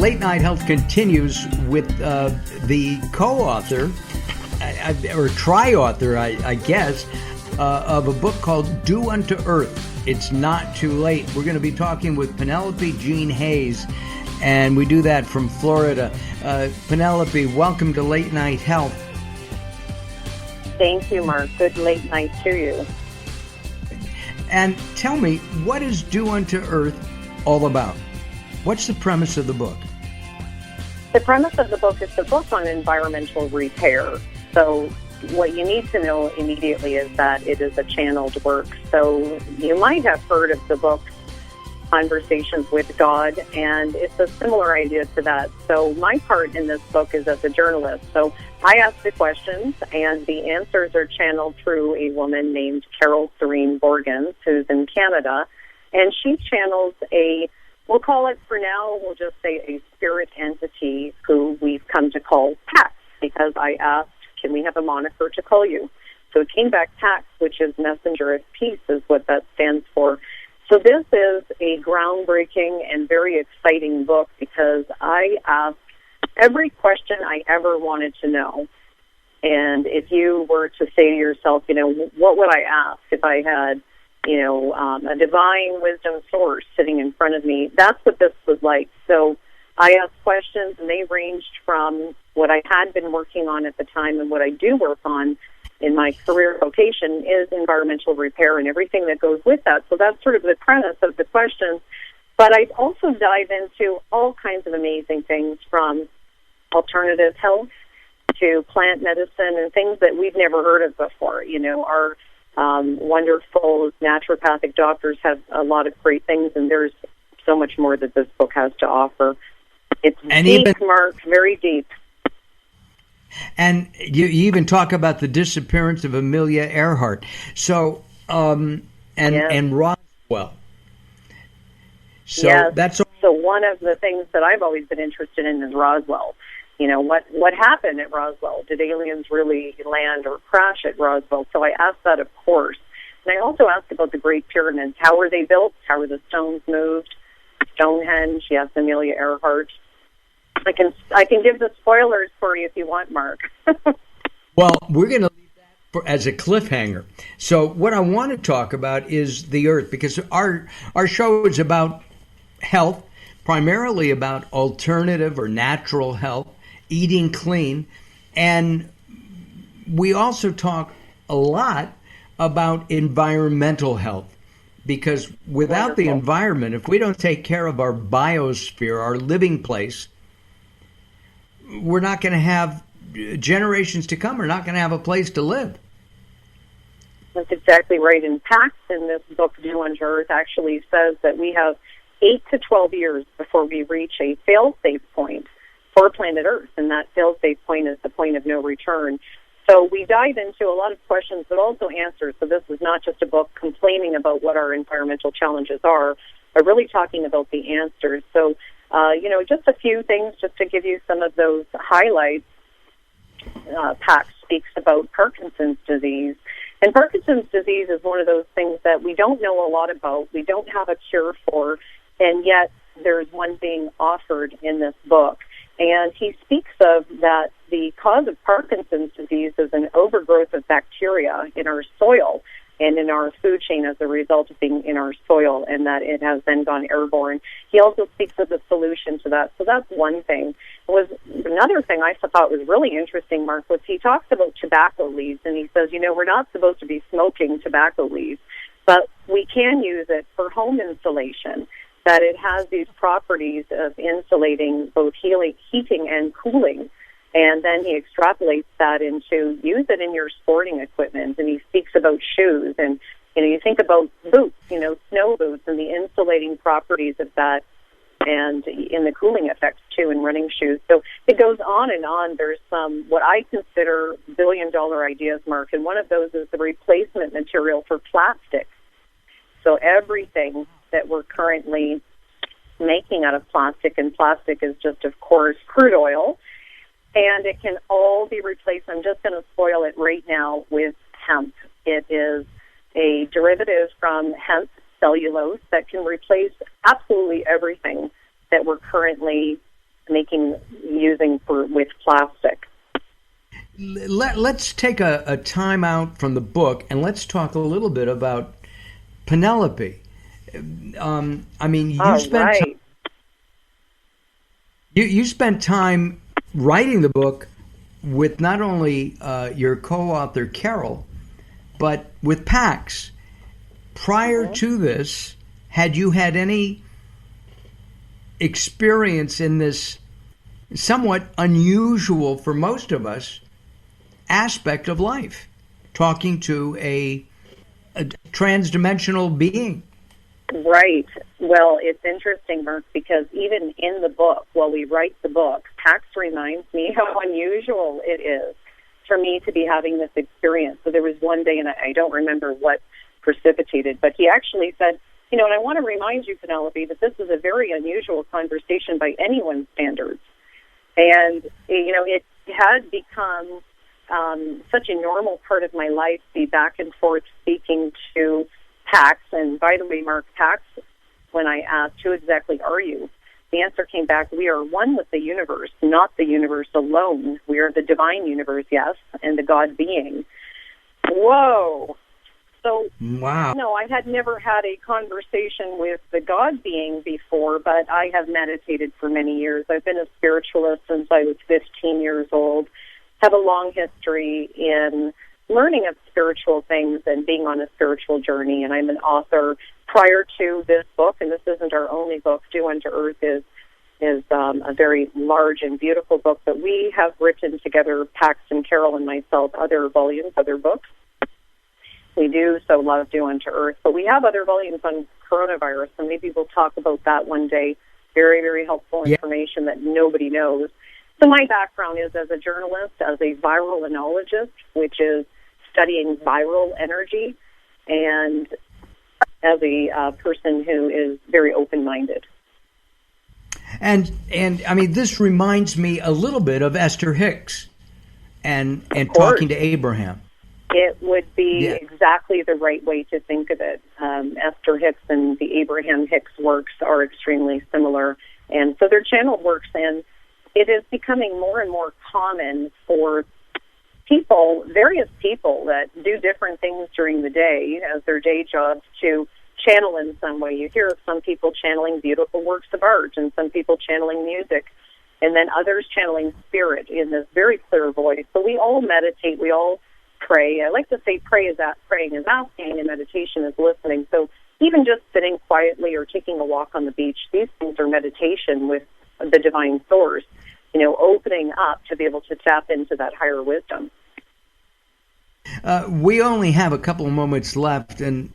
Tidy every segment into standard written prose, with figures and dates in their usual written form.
Late Night Health continues with the co-author, or tri-author, I guess, of a book called Do Unto Earth. It's Not Too Late. We're going to be talking with Penelope Jean Hayes, and we do that from Florida. Penelope, welcome to Late Night Health. Thank you, Mark. Good late night to you. And tell me, what is Do Unto Earth all about? What's the premise of the book? The premise of the book is the book on environmental repair. So what you need to know immediately is that it is a channeled work. So you might have heard of the book Conversations with God, and it's a similar idea to that. So my part in this book is as a journalist. So I ask the questions, and the answers are channeled through a woman named Carol Serene Borgens, who's in Canada, and she channels we'll call it for now, we'll just say a spirit entity who we've come to call Pax, because I asked, can we have a moniker to call you? So it came back Pax, which is Messenger of Peace, is what that stands for. So this is a groundbreaking and very exciting book because I asked every question I ever wanted to know. And if you were to say to yourself, what would I ask if I had, a divine wisdom source sitting in front of me? That's what this was like. So I asked questions, and they ranged from what I had been working on at the time and what I do work on in my career vocation is environmental repair and everything that goes with that. So that's sort of the premise of the questions. But I also dive into all kinds of amazing things, from alternative health to plant medicine and things that we've never heard of before. Our wonderful naturopathic doctors have a lot of great things, and there's so much more that this book has to offer. It's deep, Mark, very deep. And you even talk about the disappearance of Amelia Earhart. So, and Roswell. So yes. that's so one of the things that I've always been interested in is Roswell. What happened at Roswell? Did aliens really land or crash at Roswell? So I asked that, of course. And I also asked about the Great Pyramids. How were they built? How were the stones moved? Stonehenge, yes, Amelia Earhart. I can give the spoilers for you if you want, Mark. Well, we're going to leave that as a cliffhanger. So what I want to talk about is the Earth, because our show is about health, primarily about alternative or natural health, eating clean, and we also talk a lot about environmental health, because without the environment, if we don't take care of our biosphere, our living place, we're not going to have generations to come. We're not going to have a place to live. That's exactly right. And Pax in this book, Do Unto Earth, actually says that we have 8 to 12 years before we reach a fail-safe point for planet Earth, and that fail-safe point is the point of no return. So we dive into a lot of questions, but also answers. So this is not just a book complaining about what our environmental challenges are, but really talking about the answers. So just a few things just to give you some of those highlights. Pax speaks about Parkinson's disease. And Parkinson's disease is one of those things that we don't know a lot about, we don't have a cure for, and yet there's one being offered in this book. And he speaks of that the cause of Parkinson's disease is an overgrowth of bacteria in our soil and in our food chain as a result of being in our soil, and that it has then gone airborne. He also speaks of the solution to that. So that's one thing. Another thing I thought was really interesting, Mark, was he talks about tobacco leaves, and he says, we're not supposed to be smoking tobacco leaves, but we can use it for home insulation, that it has these properties of insulating both heating and cooling. And then he extrapolates that into use it in your sporting equipment. And he speaks about shoes. And, you think about boots, snow boots and the insulating properties of that, and in the cooling effects, too, in running shoes. So it goes on and on. There's some, what I consider billion-dollar ideas, Mark, and one of those is the replacement material for plastic. So everything that we're currently making out of plastic, and plastic is just, of course, crude oil, and it can all be replaced. I'm just going to spoil it right now with hemp. It is a derivative from hemp cellulose that can replace absolutely everything that we're currently with plastic. Let's take a time out from the book and let's talk a little bit about Penelope. You spent time writing the book with not only your co-author Carol, but with Pax. Prior to this, had you had any experience in this somewhat unusual for most of us aspect of life, talking to a trans-dimensional being? Right. Well, it's interesting, Mark, because even in the book, while we write the book, Pax reminds me how unusual it is for me to be having this experience. So there was one day, and I don't remember what precipitated, but he actually said, and I want to remind you, Penelope, that this is a very unusual conversation by anyone's standards. And, it had become such a normal part of my life, the back and forth speaking to Pax. And by the way, Mark, Pax, when I asked, who exactly are you? The answer came back, we are one with the universe, not the universe alone. We are the divine universe, yes, and the God being. Whoa. So, wow. No, I had never had a conversation with the God being before, but I have meditated for many years. I've been a spiritualist since I was 15 years old, have a long history in learning of spiritual things and being on a spiritual journey, and I'm an author. Prior to this book, and this isn't our only book, Do Unto Earth is a very large and beautiful book, but we have written together, Pax and Carol and myself, other volumes, other books. We do so love Do Unto Earth, but we have other volumes on coronavirus, and maybe we'll talk about that one day. Very, very helpful information that nobody knows. So my background is as a journalist, as a virolonologist, which is studying viral energy, and as a person who is very open-minded. And I mean, this reminds me a little bit of Esther Hicks and talking to Abraham. It would be exactly the right way to think of it. Esther Hicks and the Abraham Hicks works are extremely similar, and so they're channeled works, and it is becoming more and more common for various people that do different things during the day as their day jobs to channel in some way. You hear of some people channeling beautiful works of art, and some people channeling music, and then others channeling spirit in this very clear voice. So we all meditate, we all pray. I like to say praying is asking, and meditation is listening. So even just sitting quietly or taking a walk on the beach, these things are meditation with the divine source, opening up to be able to tap into that higher wisdom. We only have a couple of moments left, and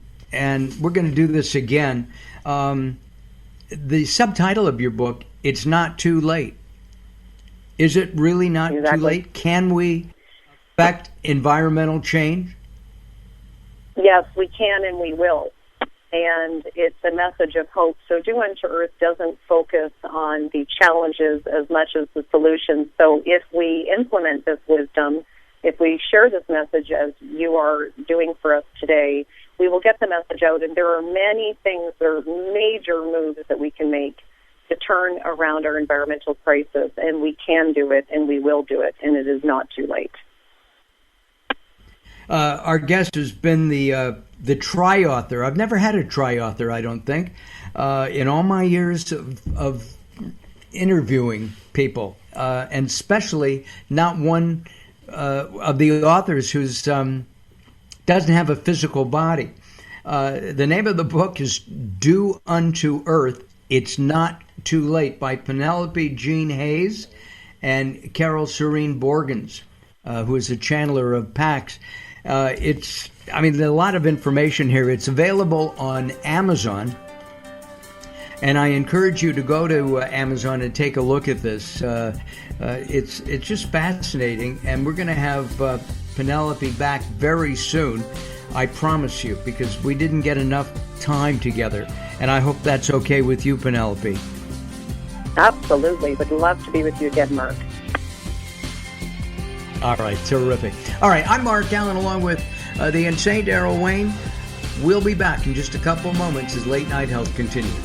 we're going to do this again. The subtitle of your book, It's Not Too Late. Is it really not too late? Can we affect environmental change? Yes, we can, and we will. And it's a message of hope. So Do Unto Earth doesn't focus on the challenges as much as the solutions. So if we implement this wisdom, if we share this message as you are doing for us today, we will get the message out. And there are many things, there are major moves that we can make to turn around our environmental crisis. And we can do it, and we will do it, and it is not too late. Our guest has been the tri-author. I've never had a tri-author, I don't think, in all my years of interviewing people, and especially not one of the authors who doesn't have a physical body. The name of the book is Do Unto Earth, It's Not Too Late, by Penelope Jean Hayes and Carol Serene Borgens, who is a channeler of Pax. There's a lot of information here. It's available on Amazon, and I encourage you to go to Amazon and take a look at this. It's just fascinating, and we're going to have Penelope back very soon, I promise you, because we didn't get enough time together, and I hope that's okay with you, Penelope. Absolutely. Would love to be with you again, Mark. All right, terrific. All right, I'm Mark Allen along with the insane Daryl Wayne. We'll be back in just a couple of moments as Late Night Health continues.